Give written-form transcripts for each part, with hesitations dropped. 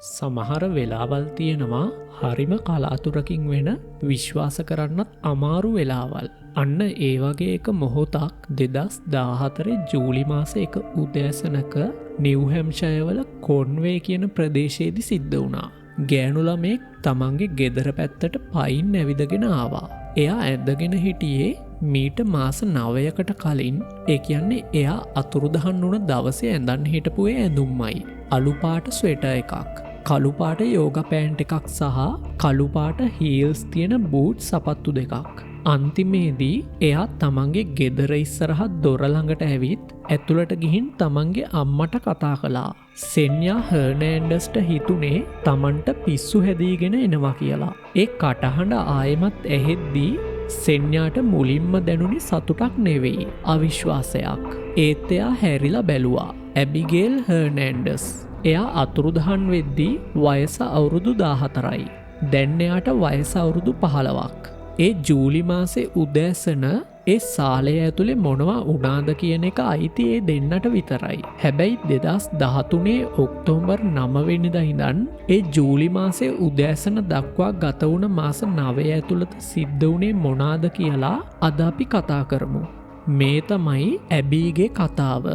සමහර වෙලාවල් තියෙනවා හරිම කලාතුරකින් වෙන විශ්වාස කරන්නත් අමාරු වෙලාවල්. අන්න ඒ වගේ එක මොහොතක් 2014 ජූලි මාසේ එක උදෑසනක නිව් හැම්ෂයර් වල කොන්වේ කියන ප්‍රදේශයේදී සිද්ධ වුණා. ගෑනු ළමෙක් තමන්ගේ ගෙදර පැත්තට පයින් ඇවිදගෙන ආවා. එයා ඇදගෙන හිටියේ මීට මාස 9කට කලින්. ඒ කියන්නේ එයා අතුරුදහන් වුණ දවසේ ඇඳන් හිටපු ඒ ඇඳුම්මයි. අලු පාට ස්වෙටර් එකක්, කළු පාට යෝගා පෑන්ට් එකක් සහ කළු පාට හීල්ස් තියෙන බූට් සපත්තු දෙකක්. අන්තිමේදී එයා තමන්ගේ ගෙදර ඉස්සරහ දොර ළඟට ඇවිත් ඇතුළට ගිහින් තමන්ගේ අම්මට කතා කළා. සෙන්යා හර්නෑන්ඩස්ට හිතුනේ තමන්ට පිස්සු හැදීගෙන එනවා කියලා. ඒ කටහඬ ආයෙමත් ඇහෙද්දී සෙන්යාට මුලින්ම දැනුනි සතුටක් නෙවෙයි, අවිශ්වාසයක්. ඒත් එයා හැරිලා බැලුවා. ඇබිගේල් හර්නෑන්ඩස්. එයා අතුරුදහන් වෙද්දී වයස අවුරුදු 14යි. දැන් එයාට වයස අවුරුදු 15ක්. ඒ ජූලි මාසේ උදෑසන ඒ සාලය ඇතුලේ මොනවා වුණාද කියන එක අයිති ඒ දෙන්නට විතරයි. හැබැයි 2013 ඔක්තෝබර් 9 වෙනිදා ඉඳන් ඒ ජූලි මාසේ උදෑසන දක්වා ගත වුණ මාස 9 ඇතුළත සිද්ධ වුණේ මොනවාද කියලා අද අපි කතා කරමු. මේ තමයි ඇබීගේ කතාව.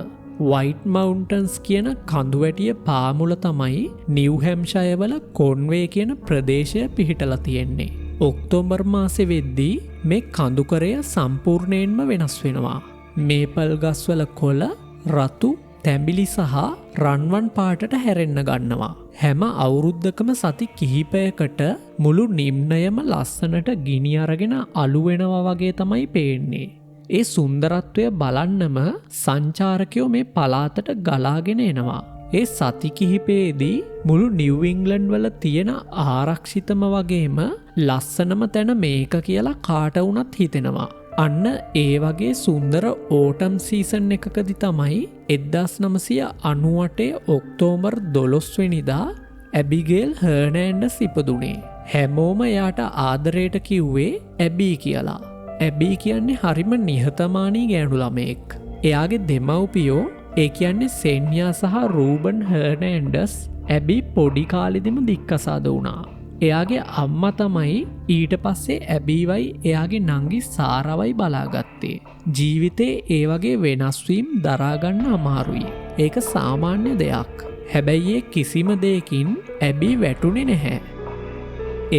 වයිට් මවුන්ටන්ස් කියන කඳුවැටිය පාමුල තමයි නිව් හැම්ෂයර් වල කොන්වේ කියන ප්‍රදේශය පිහිටලා තියෙන්නේ. ඔක්තෝබර් මාසේ වෙද්දී මේ කඳුකරය සම්පූර්ණයෙන්ම වෙනස් වෙනවා. මේපල් ගස්වල කොළ රතු, තැඹිලි සහ රන්වන් පාටට හැරෙන්න ගන්නවා. හැම අවුරුද්දකම සති කිහිපයකට මුළු නිම්නයම ලස්සනට ගිනි අරගෙන අලු වෙනවා වගේ තමයි පේන්නේ. ඒ සුන්දරත්වය බලන්නම සංචාරකයෝ මේ පළාතට ගලාගෙන එනවා. ඒ සති කිහිපයේදී මුළු නිව් ඉංග්ලන්ඩ් වල තියෙන ආරක්ෂිතම වගේම ලස්සනම තැන මේක කියලා කාට වුණත් හිතෙනවා. අන්න ඒ වගේ සුන්දර ඕටම් සීසන් එකකදී තමයි 1998 ඔක්තෝබර් 12 වෙනිදා ඇබිගේල් හර්නෑන්ඩස් ඉපදුනේ. හැමෝම එයාට ආදරයට කිව්වේ ඇබී කියලා. ඇබී කියන්නේ හරිම නිහතමානී ගෑනු ළමෙක්. එයාගේ දෙමව්පියෝ, ඒ කියන්නේ සෙන්යා සහ රූබන් හර්නෑන්ඩස්, ඇබී පොඩි කාලෙදිම දික්කසාද වුණා. එයාගේ අම්මා තමයි ඊට පස්සේ ඇබීවයි එයාගේ නංගි සාරවයි බලාගත්තේ. ජීවිතේ ඒ වගේ වෙනස්වීම් දරාගන්න අමාරුයි. ඒක සාමාන්‍ය දෙයක්. හැබැයි ඒ කිසිම දෙයකින් ඇබී වැටුනේ නැහැ.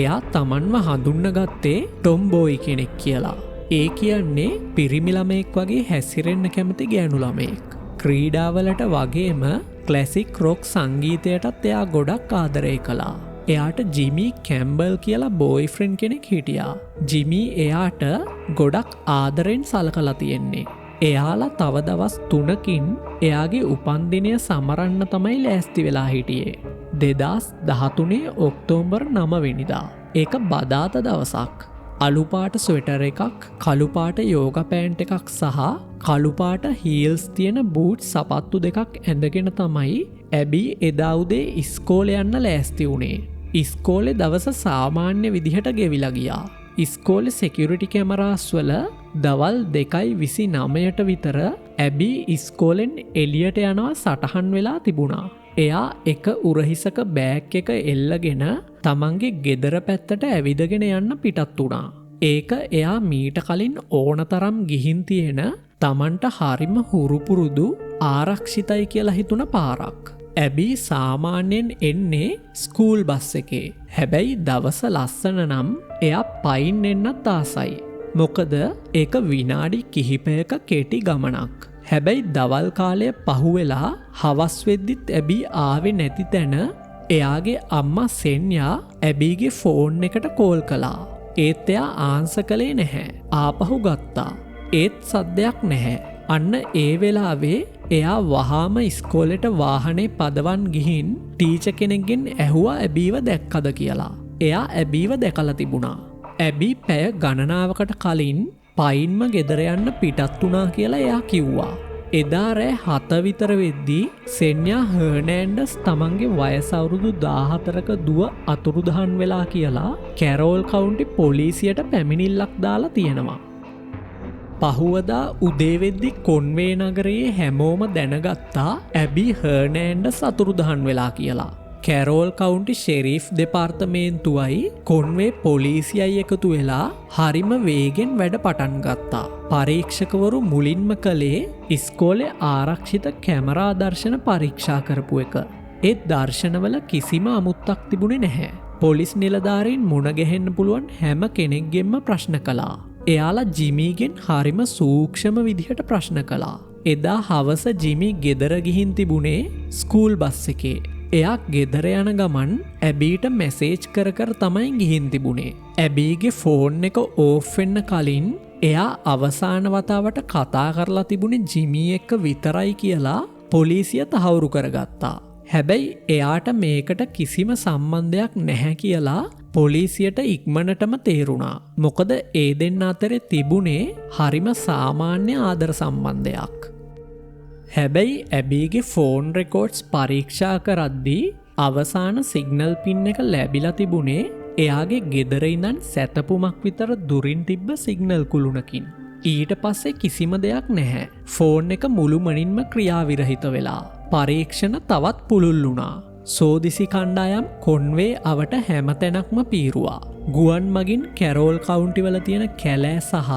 එයා තමන්ව හඳුන්නගත්තේ ටොම්බෝයි කෙනෙක් කියලා. ඒ කියන්නේ පිරිමි ළමෙක් වගේ හැසිරෙන්න කැමති ගෑනු ළමෙක්. ක්‍රීඩාවලට වගේම ක්ලැසික් රොක් සංගීතයටත් එයා ගොඩක් ආදරය කළා. එයාට ජිමි කැම්බල් කියලා බෝයිෆ්‍රෙන්ඩ් කෙනෙක් හිටියා. ජිමි එයාට ගොඩක් ආදරෙන් සලකලා තියෙන්නේ. එයාලා තව දවස් 3කින් එයාගේ උපන්දිනය සමරන්න තමයි ලෑස්ති වෙලා හිටියේ. 2013 ඔක්තෝබර් 9 වෙනිදා. ඒක බදාත දවසක්. අලු පාට ස්වෙටර් එකක්, කළු පාට යෝගා පෑන්ට් එකක් සහ කළු පාට හීල්ස් තියෙන බූට් සපත්තු දෙකක් ඇඳගෙන තමයි ඇබී එදා උදේ ඉස්කෝලේ යන්න ලෑස්ති වුණේ. ඉස්කෝලේ දවස සාමාන්‍ය විදිහට ගෙවිලා ගියා. ඉස්කෝලේ සිකියුරිටි කැමරාස් වල දවල් 2:29ට විතර ඇබී ඉස්කෝලෙන් එළියට යනවා සටහන් වෙලා තිබුණා. එයා එක උරහිසක බෑග් එක එල්ලගෙන තමන්ගේ ගෙදර පැත්තට ඇවිදගෙන යන්න පිටත් වුණා. ඒක එයා මීට කලින් ඕනතරම් ගිහින් තියෙන තමන්ට හරිම හුරුපුරුදු ආරක්ෂිතයි කියලා හිතුණ පාරක්. ඇබී සාමාන්‍යයෙන් එන්නේ ස්කූල් බස් එකේ. හැබැයි දවස ලස්සන නම් එයා පයින් එන්නත් ආසයි. මොකද ඒක විනාඩි කිහිපයක කෙටි ගමනක්. හැබැයි දවල් කාලය පහුවෙලා හවස් වෙද්දිත් ඇබී ආවේ නැති තැන එයාගේ අම්මා සෙන්යා ඇබීගේ ෆෝන් එකට කෝල් කළා. ඒත් එයා ආන්සර් කළේ නැහැ. ආපහු ගත්තා. ඒත් සද්දයක් නැහැ. අන්න ඒ වෙලාවේ එයා වහාම ඉස්කෝලේට වාහනේ පදවන් ගිහින් ටීචර් කෙනෙක්ගෙන් ඇහුවා ඇබීව දැක්කද කියලා. එයා ඇබීව දැකලා තිබුණා. ඇබී පැය ගණනාවකට කලින් පයින්ම ගෙදර යන්න පිටත් වුණා කියලා එයා කිව්වා. එදා රෑ 7 විතර වෙද්දී සෙන්යා හර්නෑන්ඩස් තමන්ගේ වයස අවුරුදු 14ක දුව අතුරුදහන් වෙලා කියලා කැරෝල් කවුන්ටි පොලිසියට පැමිණිල්ලක් දාලා තියෙනවා. පහුවදා උදේ වෙද්දි කොන්වේ නගරයේ හැමෝම දැනගත්තා ඇබී හර්නෑන්ඩස් අතුරුදහන් වෙලා කියලා. කැරෝල් කවුන්ටි ෂෙරීෆ් දෙපාර්තමේන්තුවයි කොන්වේ පොලිසියයි එකතු වෙලා හරිම වේගෙන් වැඩ පටන් ගත්තා. පරීක්ෂකවරු මුලින්ම කළේ ඉස්කෝලේ ආරක්ෂිත කැමරා දර්ශන පරීක්ෂා කරපු එක. ඒත් දර්ශනවල කිසිම අමුත්තක් තිබුණේ නැහැ. පොලිස් නිලධාරීන් මුණගැහෙන්න පුළුවන් හැම කෙනෙක්ගෙන්ම ප්‍රශ්න කළා. එයාලා ජිමීගෙන් හරිම සූක්ෂම විදිහට ප්‍රශ්න කළා. එදා හවස ජිමි ගෙදර ගිහින් තිබුණේ ස්කූල් බස් එකේ. එයා ගෙදර යන ගමන් ඇබීට මැසේජ් කර කර තමයි ගිහින් තිබුණේ. ඇබීගේ ෆෝන් එක ඕෆ් වෙන්න කලින් එයා අවසාන වතාවට කතා කරලා තිබුණේ ජිමී එක්ක විතරයි කියලා පොලිසිය තහවුරු කරගත්තා. හැබැයි එයාට මේකට කිසිම සම්බන්ධයක් නැහැ කියලා පොලිසියට ඉක්මනටම තේරුණා. මොකද ඒ දෙන්න අතරේ තිබුණේ හරිම සාමාන්‍ය ආදර සම්බන්ධයක්. හැබැයි ඇබීගේ ෆෝන් රෙකෝඩ්ස් පරීක්ෂා කරද්දී අවසාන සිග්නල් පින් එක ලැබිලා තිබුණේ එයාගේ ගෙදර ඉඳන් සැතපුමක් විතර දුරින් තිබ්බ සිග්නල් කුළුණකින්. ඊට පස්සේ කිසිම දෙයක් නැහැ. ෆෝන් එක මුළුමනින්ම ක්‍රියාවිරහිත වෙලා. පරීක්ෂණ තවත් පුළුල් වුණා. සෝදිසි කණ්ඩායම් කොන්වේ අවට හැමතැනක්ම පීරුවා. ගුවන් මගින් කැරෝල් කවුන්ටිවල තියෙන කැලෑ සහ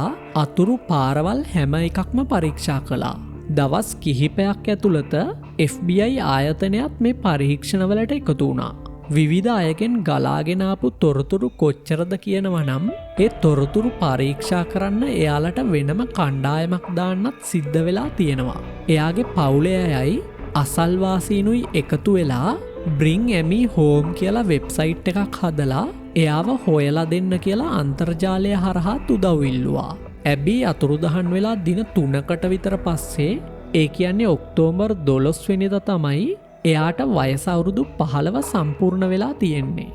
අතුරු පාරවල් හැම එකක්ම පරීක්ෂා කළා. දවස් කිහිපයක් ඇතුළත FBI ආයතනයත් මේ පරීක්ෂණවලට එකතු වුණා. විවිධ අයගෙන් ගලාගෙනාපු තොරතුරු කොච්චරද කියනවා නම් ඒ තොරතුරු පරීක්ෂා කරන්න එයාලට වෙනම කණ්ඩායමක් දාන්නත් සිද්ධ වෙලා තියෙනවා. එයාගේ පවුලේ අයයි අසල්වාසීනුයි එකතු වෙලා බ්‍රිං ඇමි හෝම් කියලා වෙබ්සයිට් එකක් හදලා එයාව හොයලා දෙන්න කියලා අන්තර්ජාලය හරහා උදව් ඉල්ලුවා. ඇබී අතුරුදහන් වෙලා දින 3කට විතර පස්සේ ඒ කියන්නේ ඔක්තෝබර් 12 වෙනිදා තමයි එයාට වයස අවුරුදු 15 සම්පූර්ණ වෙලා තියෙන්නේ.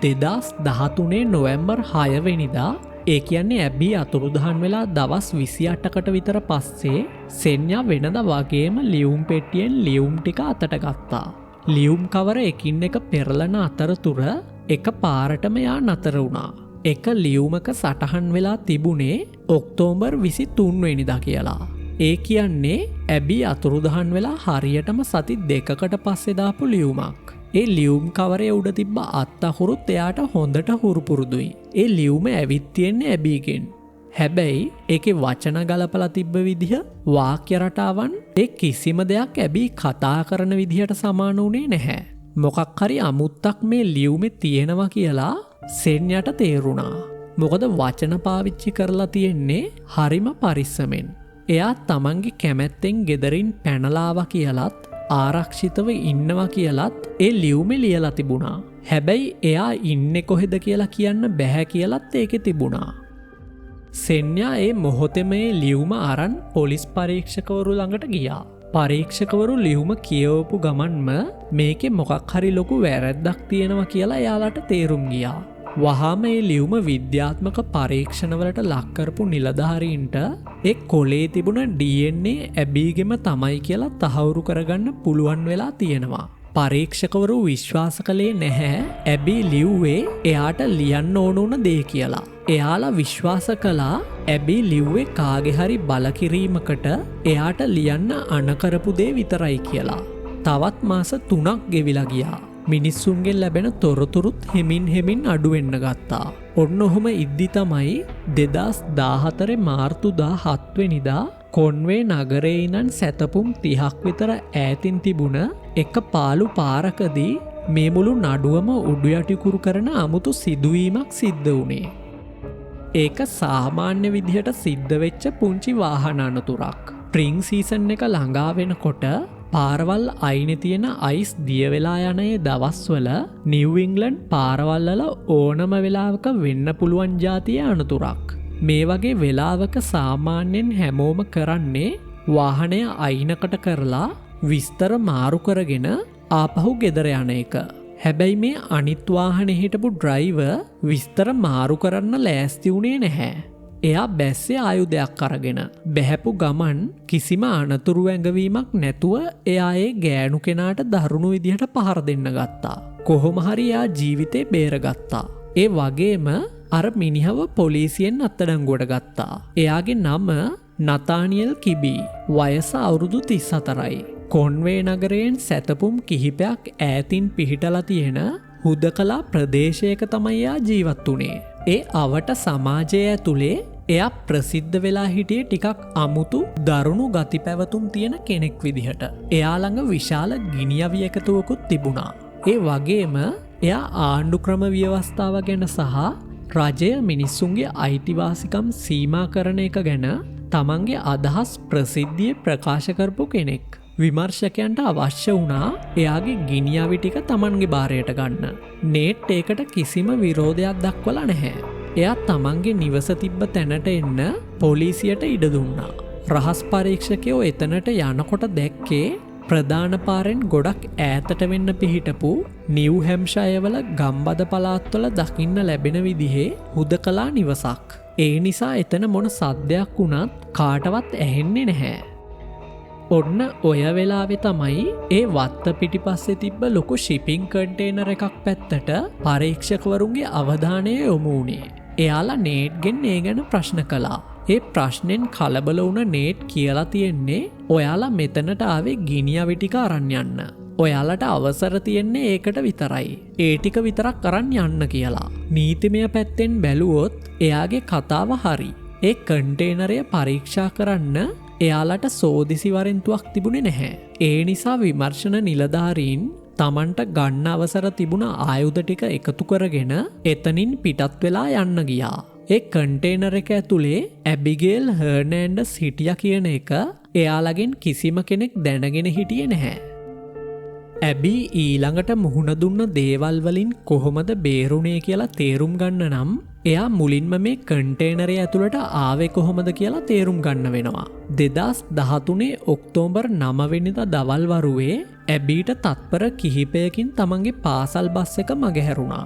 2013 නොවැම්බර් 6 වෙනිදා ඒ කියන්නේ ඇබී අතුරුදහන් වෙලා දවස් 28කට විතර පස්සේ සෙන්යා වෙනද වගේම ලියුම් පෙට්ටියෙන් ලියුම් ටික අතට ගත්තා. ලියුම් කවර එකින් එක පෙරලන අතරතුර එක පාරටම යා නතර වුණා. එක ලියුමක සටහන් වෙලා තිබුණේ ඔක්තෝබර් 23 වෙනිදා කියලා. ඒ කියන්නේ ඇබී අතුරුදහන් වෙලා හරියටම සති 2කට පස්සේ දාපු ලියුමක්. ඒ ලියුම් කවරේ උඩ තිබ්බ අත්තහුරුත් එයාට හොඳට හුරුපුරුදුයි. ඒ ලියුම ඇවිත් තියෙන්නේ ඇබීගෙන්. හැබැයි ඒකේ වචන ගලපලා තිබ්බ විදිහ, වාක්‍ය රටාවන් ඒ කිසිම දෙයක් ඇබී කතා කරන විදිහට සමාන වුණේ නැහැ. මොකක් හරි අමුත්තක් මේ ලියුමේ තියෙනවා කියලා සෙන්යට තේරුණා. මොකද වචන පාවිච්චි කරලා තියෙන්නේ හරිම පරිස්සමෙන්. එයා තමන්ගේ කැමැත්තෙන් ගෙදරින් පැනලාවා කියලත් ආරක්ෂිතව ඉන්නවා කියලත් ඒ ලියුමේ ලියලා තිබුණා. හැබැයි එයා ඉන්නේ කොහෙද කියලා කියන්න බැහැ කියලත් ඒකේ තිබුණා. සෙන්යා ඒ මොහොතේම මේ ලියුම අරන් පොලිස් පරීක්ෂකවරු ළඟට ගියා. පරීක්ෂකවරු ලියුම කියවපු ගමන්ම මේකේ මොකක් හරි ලොකු වැරැද්දක් තියෙනවා කියලා එයාලට තේරුම් ගියා. වහාම මේ ලියුම විද්‍යාත්මක පරීක්ෂණවලට ලක් කරපු නිලධාරීන්ට ඒ කොලේ තිබුණ DNA ඇබීගෙම තමයි කියලා තහවුරු කරගන්න පුළුවන් වෙලා තියෙනවා. පරීක්ෂකවරු විශ්වාස කළේ නැහැ ඇබී ලිව්වේ එයාට ලියන්න ඕන උන දේ කියලා. එයාලා විශ්වාස කළා ඇබී ලිව්වේ කාගේ හරි බලකිරීමකට එයාට ලියන්න අනකරපු දේ විතරයි කියලා. තවත් මාස 3ක් ගෙවිලා ගියා. මිනිස්සුන්ගෙන් ලැබෙන තොරතුරුත් හෙමින් අඩුවෙන්න ගත්තා. ඔන්න ඔහොම ඉද්දි තමයි 2014 මාර්තු 17 වෙනිදා කොන්වේ නගරේ ඉඳන් සැතපුම් 30ක් විතර ඈතින් තිබුණ එක පාළු පාරකදී මේ මුළු නඩුවම උඩු යටිකුරු කරන අමුතු සිදුවීමක් සිද්ධ වුණේ. ඒක සාමාන්‍ය විදිහට සිද්ධ වෙච්ච පුංචි වාහන අනතුරක්. ස්ප්‍රින්ග් සීසන් එක ළඟා වෙනකොට පාරවල් අයිනේ තියෙන අයිස් දිය වෙලා යන ඒ දවස්වල නිව් ඉංග්ලන්ඩ් පාරවල් වල ඕනම වෙලාවක වෙන්න පුළුවන් જાතියේ අනතුරක්. මේ වගේ වෙලාවක සාමාන්‍යයෙන් හැමෝම කරන්නේ වාහනය අයිනකට කරලා විස්තර මාරු කරගෙන ආපහු ගෙදර යන එක. හැබැයි මේ අනිත් වාහනේ හිටපු ඩ්‍රයිවර් විස්තර මාරු කරන්න ලෑස්ති වුණේ නැහැ. එයා බැස්සේ ආයුධයක් අරගෙන බැහැපු ගමන් කිසිම අනතුරු ඇඟවීමක් නැතුව එයා ඒ ගෑනු කෙනාට දරුණු විදිහට පහර දෙන්න ගත්තා. කොහොම හරි එයා ජීවිතේ බේරගත්තා. ඒ වගේම අර මිනිහව පොලිසියෙන් අත්අඩංගුවට ගත්තා. එයාගේ නම නතානියල් කිබී. වයස අවුරුදු 34යි. කොන්වේ නගරයෙන් සැතපුම් කිහිපයක් ඈතින් පිහිටලා තියෙන හුදකලා ප්‍රදේශයක තමයි එයා ජීවත් වුණේ. ඒ අවට සමාජය ඇතුලේ එයා ප්‍රසිද්ධ වෙලා හිටියේ ටිකක් අමුතු දරුණු ගති පැවතුම් තියෙන කෙනෙක් විදිහට. එයා ළඟ විශාල ගිනි අවි එකතුවකුත් තිබුණා. ඒ වගේම එයා ආණ්ඩු ක්‍රම ව්‍යවස්ථාව ගැන සහ රජය මිනිස්සුන්ගේ අයිතිවාසිකම් සීමා කරන එක ගැන තමන්ගේ අදහස් ප්‍රසිද්ධියේ ප්‍රකාශ කරපු කෙනෙක්. විමර්ශකයන්ට අවශ්‍ය වුණා එයාගේ ගිනි අවි ටික තමන්ගේ බාරයට ගන්න. නේට් ඒකට කිසිම විරෝධයක් දක්වලා නැහැ. එයා තමන්ගේ නිවස තිබ්බ තැනට එන්න පොලිසියට ඉඩ දුන්නා. රහස් පරීක්ෂකයෝ එතනට යනකොට දැක්කේ ප්‍රධාන පාරෙන් ගොඩක් ඈතට වෙන්න පිහිටපු නිව් හැම්ෂයර් ගම්බද පළාත්වල දකින්න ලැබෙන විදිහේ හුදකලා නිවසක්. ඒ නිසා එතන මොන සද්දයක් වුණත් කාටවත් ඇහෙන්නේ නැහැ. ඔන්න ඔය වෙලාවේ තමයි ඒ වත්ත පිටිපස්සේ තිබ්බ ලොකු ශිපිං කන්ටේනර් එකක් පැත්තට පරීක්ෂකවරුන්ගේ අවධානය යොමු වුණේ. එයාලා නේට්ගෙන් ඒ ගැන ප්‍රශ්න කළා. ඒ ප්‍රශ්නෙන් කලබල වුණ නේට් කියලා තියෙන්නේ ඔයාලා මෙතනට ආවේ ගිනි අවි ටික අරන් යන්න. ඔයාලට අවසර තියෙන්නේ ඒකට විතරයි. ඒ ටික විතරක් අරන් යන්න කියලා. නීතිමය පැත්තෙන් බැලුවොත් එයාගේ කතාව හරි. ඒ කන්ටේනරය පරීක්ෂා කරන්න එයාලට සෝදිසි වරෙන්තුවක් තිබුණේ නැහැ. ඒ නිසා විමර්ශන නිලධාරීන් තමන්ට ගන්න අවසර තිබුණ ආයුධ ටික එකතු කරගෙන එතනින් පිටත් වෙලා යන්න ගියා. ඒ කන්ටේනර් එක ඇතුලේ ඇබිගේල් හර්නෑන්ඩස් හිටියා කියන එක එයාලගෙන් කිසිම කෙනෙක් දැනගෙන හිටියේ නැහැ. ඇබි ඊළඟට මුහුණ දුන්න දේවල් වලින් කොහොමද බේරුණේ කියලා තේරුම් ගන්න නම් එයා මුලින්ම මේ කන්ටේනරය ඇතුළට ආවේ කොහොමද කියලා තේරුම් ගන්න වෙනවා. 2013 ඔක්තෝබර් 9 වෙනිදා දවල් වරුවේ ඇබීට තත්පර කිහිපයකින් තමන්ගේ පාසල් බස් එක මගහැරුණා.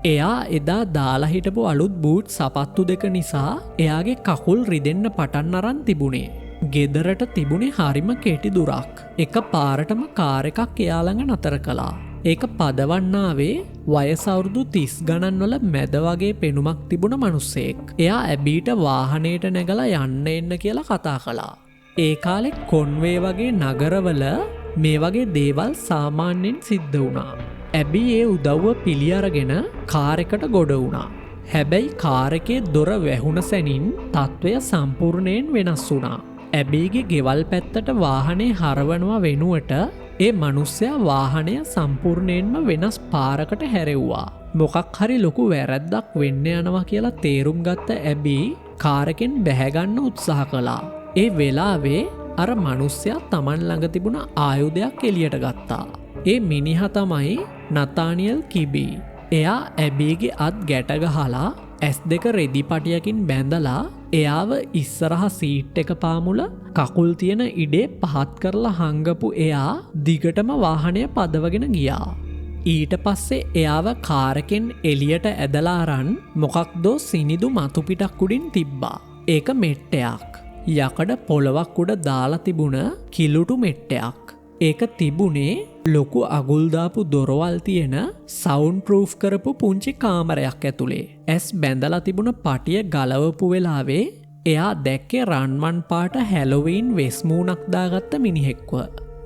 එයා එදා දාලා හිටපු අලුත් බූට් සපත්තු දෙක නිසා එයාගේ කකුල් රිදෙන්න පටන් අරන් තිබුණේ. ගෙදරට තිබුණේ හරිම කෙටි දුරක්. එක පාරටම කාර් එකක් එයා ළඟ නතර කළා. ඒක පදවන්නාවේ වයස අවුරුදු 30 ගණන් වල මැද වගේ පෙනුමක් තිබුණ මිනිස්සෙක්. එයා ඇබීට වාහනේට නැගලා යන්න එන්න කියලා කතා කළා. ඒ කාලේ කොන්වේ වගේ නගරවල මේ වගේ දේවල් සාමාන්‍යයෙන් සිද්ධ වුණා. ඇබි ඒ උදව්ව පිළි අරගෙන කාර් එකට ගොඩ වුණා. හැබැයි කාර් එකේ දොර වැහුණ සැනින් තත්වය සම්පූර්ණයෙන් වෙනස් වුණා. ඇබීගේ ගෙවල් පැත්තට වාහනේ හරවනවා වෙනුවට ඒ මිනිස්සයා වාහනය සම්පූර්ණයෙන්ම වෙනස් පාරකට හැරෙව්වා. මොකක් හරි ලොකු වැරැද්දක් වෙන්න යනවා කියලා තේරුම් ගත්ත ඇබි කාර් එකෙන් බැහැ ගන්න උත්සාහ කළා. ඒ වෙලාවේ අර මිනිස්සයා Taman ළඟ තිබුණ ආයුධයක් එළියට ගත්තා. ඒ මිනිහා තමයි නතානියල් කිබි. එයා ඇබීගේ අත් ගැට ගහලා S2 රෙදි පටියකින් බැඳලා එයාව ඉස්සරහ සීට් එක පාමුල කකුල් තියෙන ඉඩේ පහත් කරලා හංගපු එයා දිගටම වාහනය පදවගෙන ගියා. ඊට පස්සේ එයාව කාර් එකෙන් එළියට ඇදලා අරන් මොකක්දෝ සිනිදු මතු පිටක් උඩින් තිබ්බා. ඒක මෙට්ටයක්. යකඩ පොළවක් උඩ දාලා තිබුණ කිලුටු මෙට්ටයක්. ඒක තිබුණේ ලොකු අගුල් දාපු දොරවල් තියෙන සවුන්ඩ් ප්‍රූෆ් කරපු පුංචි කාමරයක් ඇතුලේ. ඇස් බැඳලා තිබුණ පටිය ගලවපු වෙලාවේ එයා දැක්කේ රන්වන් පාට හැලොවීන් වෙස්මූණක් දාගත්ත මිනිහෙක්ව.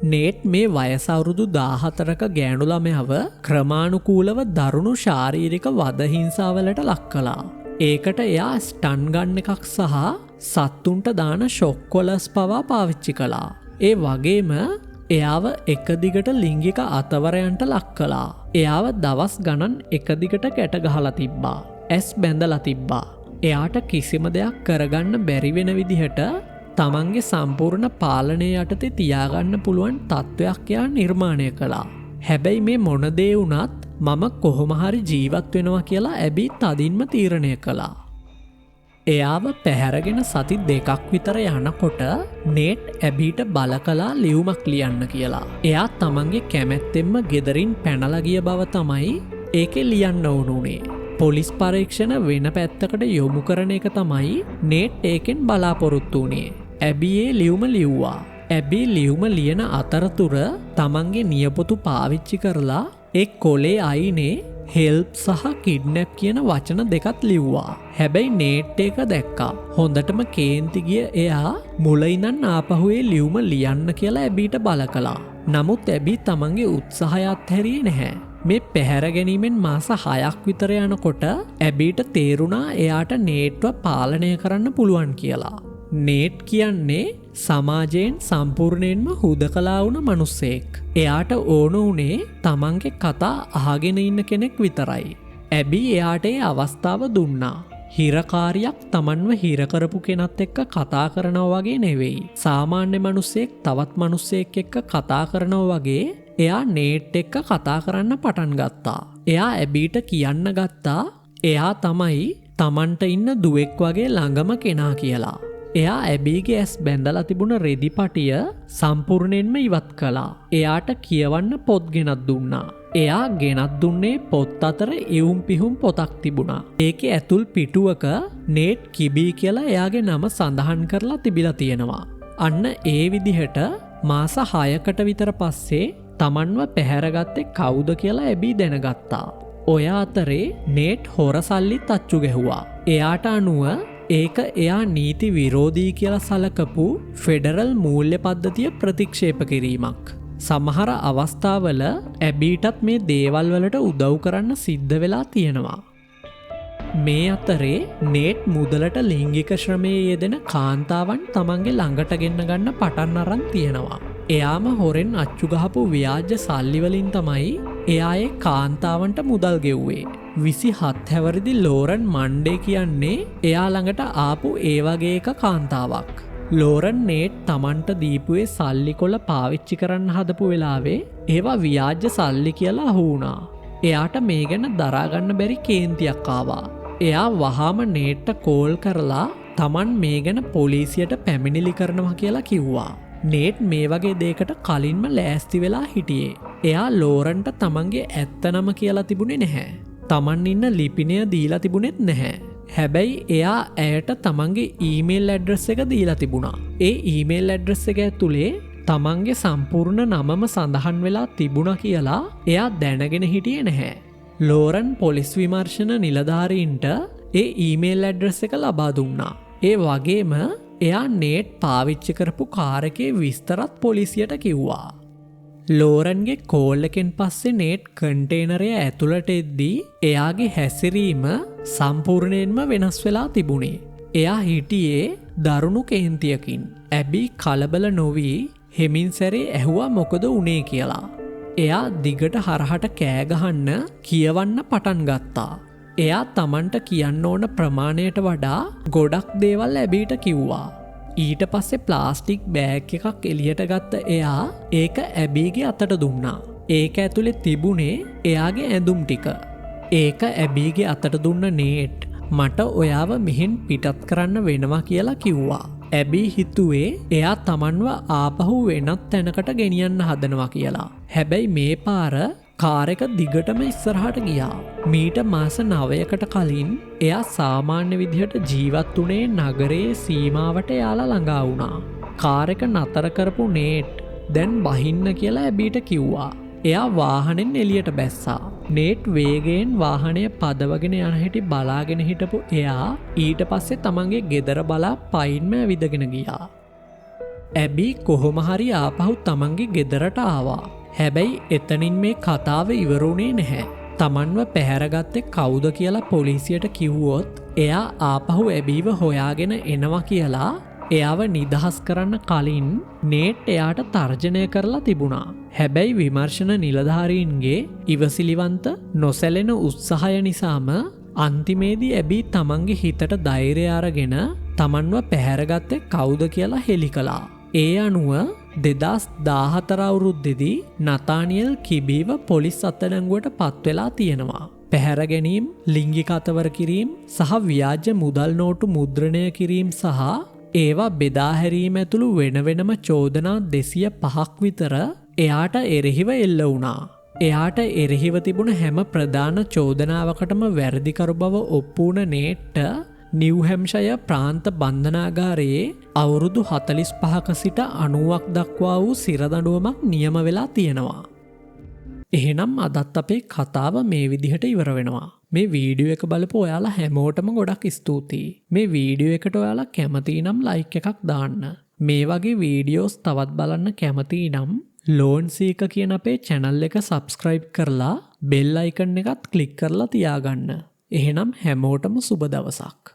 නේට් මේ වයස අවුරුදු 14ක ගෑනු ළමයව ක්‍රමානුකූලව දරුණු ශාරීරික වද හිංසාවලට ලක් කළා. ඒකට එයා ස්ටන් ගන් එකක් සහ සත්තුන්ට දාන ෂොක් කොලර්ස් පවා පාවිච්චි කළා. ඒ වගේම එයාව එක දිගට ලිංගික අතවරයන්ට ලක් කළා. එයාව දවස් ගණන් එක දිගට කැට ගහලා තිබ්බා. ඇස් බැඳලා තිබ්බා. එයාට කිසිම දෙයක් කරගන්න බැරි වෙන විදිහට තමන්ගේ සම්පූර්ණ පාලනය යටතේ තියාගන්න පුළුවන් තත්ත්වයක් එයා නිර්මාණය කළා. හැබැයි මේ මොන දේ වුණත් මම කොහොම හරි ජීවත් වෙනවා කියලා ඇබි තදින්ම තීරණය කළා. එයාව පැහැරගෙන සති 2ක් විතර යනකොට නේට් ඇබීට බල කළා ලියුමක් ලියන්න කියලා. එයා තමන්ගේ කැමැත්තෙන්ම ගෙදරින් පැනලා ගිය බව තමයි ඒකේ ලියන්න ඕනුනේ. පොලිස් පරීක්ෂණ වෙන පැත්තකට යොමු කරන එක තමයි නේට් ඒකෙන් බලාපොරොත්තු වුණේ. ඇබි ඒ ලියුම ලිව්වා. ඇබි ලියුම ලියන අතරතුර තමන්ගේ නියපොතු පාවිච්චි කරලා ඒ කොලේ අයිනේ හෙල්ප් සහ කිඩ්නැප් කියන වචන දෙකත් ලිව්වා. හැබැයි නේට් එක දැක්කා. හොඳටම කේන්ති ගිය එයා මුලින්නම් ආපහුවේ ලියුම ලියන්න කියලා ඇබීට බල කළා. නමුත් ඇබී තමන්ගේ උත්සාහය අත්හැරියේ නැහැ. මේ පැහැර ගැනීමෙන් මාස 6ක් විතර යනකොට ඇබීට තේරුණා එයාට නේට්ව පාලනය කරන්න පුළුවන් කියලා. නේට් කියන්නේ සමාජයෙන් සම්පූර්ණයෙන්ම හුදකලා වුණ මිනිස්සෙක්. එයාට ඕන උනේ තමන්ගේ කතා අහගෙන ඉන්න කෙනෙක් විතරයි. ඇබී එයාට ඒ අවස්ථාව දුන්නා. හිරකාරියක් තමන්ව හිර කරපු කෙනත් එක්ක කතා කරනවා වගේ නෙවෙයි. සාමාන්‍ය මිනිස්සෙක් තවත් මිනිස්සෙක් එක්ක කතා කරනවා වගේ එයා නේට් එක්ක කතා කරන්න පටන් ගත්තා. එයා ඇබීට කියන්න ගත්තා එයා තමයි තමන්ට ඉන්න දුවෙක් වගේ ළඟම කෙනා කියලා. එයා ඇබීගේ ඇස් බැඳලා තිබුණ රෙදි පටිය සම්පූර්ණයෙන්ම ඉවත් කළා. එයාට කියවන්න පොත් ගෙනත් දුන්නා. එයා ගෙනත් දුන්නේ පොත් අතර ඉවුම් පිහුම් පොතක් තිබුණා. ඒකේ ඇතුල් පිටුවක නේට් කිබී කියලා එයාගේ නම සඳහන් කරලා තිබිලා තියෙනවා. අන්න ඒ විදිහට මාස 6කට විතර පස්සේ තමන්ව පැහැරගත්තේ කවුද කියලා ඇබී දැනගත්තා. ඔය අතරේ නේට් හොර සල්ලිත් අච්චු ගැහුවා. එයාට අනුව ඒක එයා නීති විරෝධී කියලා සලකපු ෆෙඩරල් මූල්‍ය පද්ධතිය ප්‍රතික්ෂේප කිරීමක්. සමහර අවස්ථාවල ඇබීටත් මේ දේවල් වලට උදව් කරන්න සිද්ධ වෙලා තියෙනවා. මේ අතරේ නේට් මුදලට ලිංගික ශ්‍රමයේ යෙදෙන කාන්තාවන් තමන්ගේ ළඟට ගෙන්න ගන්න පටන් අරන් තියෙනවා. එයාම හොරෙන් අච්චු ගහපු ව්‍යාජ සල්ලි වලින් තමයි එයා ඒ කාන්තාවන්ට මුදල් ගෙව්වේ. 27 හැවිරිදි ලෝරන් මණ්ඩේ කියන්නේ එයා ළඟට ආපු ඒ වගේ එක කාන්තාවක්. ලෝරන් නේට් තමන්ට දීපුවේ සල්ලි කොල පාවිච්චි කරන්න හදපු වෙලාවේ ඒවා ව්‍යාජ සල්ලි කියලා අහු වුණා. එයාට මේ ගැන දරාගන්න බැරි කේන්තියක් ආවා. එයා වහාම නේට්ට කෝල් කරලා තමන් මේ ගැන පොලිසියට පැමිණිලි කරනවා කියලා කිව්වා. නේට් මේ වගේ දෙයකට කලින්ම ලෑස්ති වෙලා හිටියේ. එයා ලෝරන්ට තමන්ගේ ඇත්ත නම කියලා තිබුණේ නැහැ. තමන් ඉන්න ලිපිනය දීලා තිබුණෙත් නැහැ. හැබැයි එයා ඇයට තමන්ගේ ඊමේල් ඇඩ්‍රස් එක දීලා තිබුණා. ඒ ඊමේල් ඇඩ්‍රස් එක ඇතුලේ තමන්ගේ සම්පූර්ණ නමම සඳහන් වෙලා තිබුණා කියලා එයා දැනගෙන හිටියේ නැහැ. ලෝරන් පොලිස් විමර්ශන නිලධාරීන්ට ඒ ඊමේල් ඇඩ්‍රස් එක ලබා දුන්නා. ඒ වගේම එයා නේට් පාවිච්චි කරපු කාර් එකේ විස්තරත් පොලිසියට කිව්වා. ලෝරන්ගේ කෝල් එකෙන් පස්සේ නේට් කන්ටේනරය ඇතුළට එද්දී එයාගේ හැසිරීම සම්පූර්ණයෙන්ම වෙනස් වෙලා තිබුණේ. එයා හිටියේ දරුණු කේන්තියකින්. ඇබී කලබල නොවී හෙමින් සැරේ ඇහුවා මොකද උනේ කියලා. එයා දිගට හරහට කෑගහන්න කියවන්න පටන් ගත්තා. එයා තමන්ට කියන්න ඕන ප්‍රමාණයට වඩා ගොඩක් දේවල් ඇබීට කිව්වා. ඊට පස්සේ ප්ලාස්ටික් බෑග් එකක් එළියට ගත්ත එයා ඒක ඇබීගේ අතට දුන්නා. ඒක ඇතුලේ තිබුණේ එයාගේ ඇඳුම් ටික. ඒක ඇබීගේ අතට දුන්න නේට් මට ඔයාව මෙහෙන් පිටත් කරන්න වෙනවා කියලා කිව්වා. ඇබී හිතුවේ එයා තමන්ව ආපහු වෙනත් තැනකට ගෙනියන්න හදනවා කියලා. හැබැයි මේ පාර කාර් එක දිගටම ඉස්සරහට ගියා. මීට මාස 9කට කලින් එයා සාමාන්‍ය විදිහට ජීවත් වුණේ නගරයේ සීමාවට යාලා ළඟා වුණා. කාර් එක නතර කරපු නේට් දැන් බහින්න කියලා ඇබීට කිව්වා. එයා වාහනෙන් එළියට බැස්සා. නේට් වේගයෙන් වාහනය පදවගෙන යන හැටි බලාගෙන හිටපු එයා ඊට පස්සේ තමන්ගේ ගෙදර බලා පයින්ම ඇවිදගෙන ගියා. ඇබී කොහොම හරි ආපහු තමන්ගේ ගෙදරට ආවා. හැබැයි එතනින් මේ කතාව ඉවරුනේ නැහැ. තමන්ව පැහැරගත්තේ කවුද කියලා පොලිසියට කිව්වොත් එයා ආපහු ඇබීව හොයාගෙන එනවා කියලා එයාව නිදහස් කරන්න කලින් නේට් එයාට තර්ජනය කරලා තිබුණා. හැබැයි විමර්ශන නිලධාරීන්ගේ ඉවසිලිවන්ත නොසැලෙන උත්සාහය නිසාම අන්තිමේදී ඇබී තමන්ගේ හිතට ධෛර්යය අරගෙන තමන්ව පැහැරගත්තේ කවුද කියලා හෙළි කළා. ඒ අනුව 2014 අවුරුද්දේදී නතානියල් කිබීව පොලිස් අත්අඩංගුවට පත්වෙලා තියෙනවා. පැහැර ගැනීම, ලිංගික අතවර කිරීම සහ ව්‍යාජ මුදල් නෝටු මුද්‍රණය කිරීම සහ ඒවා බෙදා හැරීම ඇතුළු වෙන වෙනම චෝදනා 205ක් විතර එයාට එරෙහිව එල්ල වුණා. එයාට එරෙහිව තිබුණ හැම ප්‍රධාන චෝදනාවකටම වැරදිකරු බව ඔප්පු වුණ නේට්ට නිව් හැම්ෂය ප්‍රාන්ත බන්ධනාගාරයේ අවුරුදු 45ක සිට 90ක් දක්වා වූ සිරදඬුවමක් නියම වෙලා තියෙනවා. එහෙනම් අදත් අපේ කතාව මේ විදිහට ඉවර වෙනවා. මේ වීඩියෝ එක බලපු ඔයාලා හැමෝටම ගොඩක් ස්තුතියි. මේ වීඩියෝ එකට ඔයාලා කැමති නම් ලයික් එකක් දාන්න. මේ වගේ වීඩියෝස් තවත් බලන්න කැමති නම් ලෝන්සීක කියන අපේ channel එක subscribe කරලා bell icon එකත් click කරලා තියාගන්න. එහෙනම් හැමෝටම සුබ දවසක්.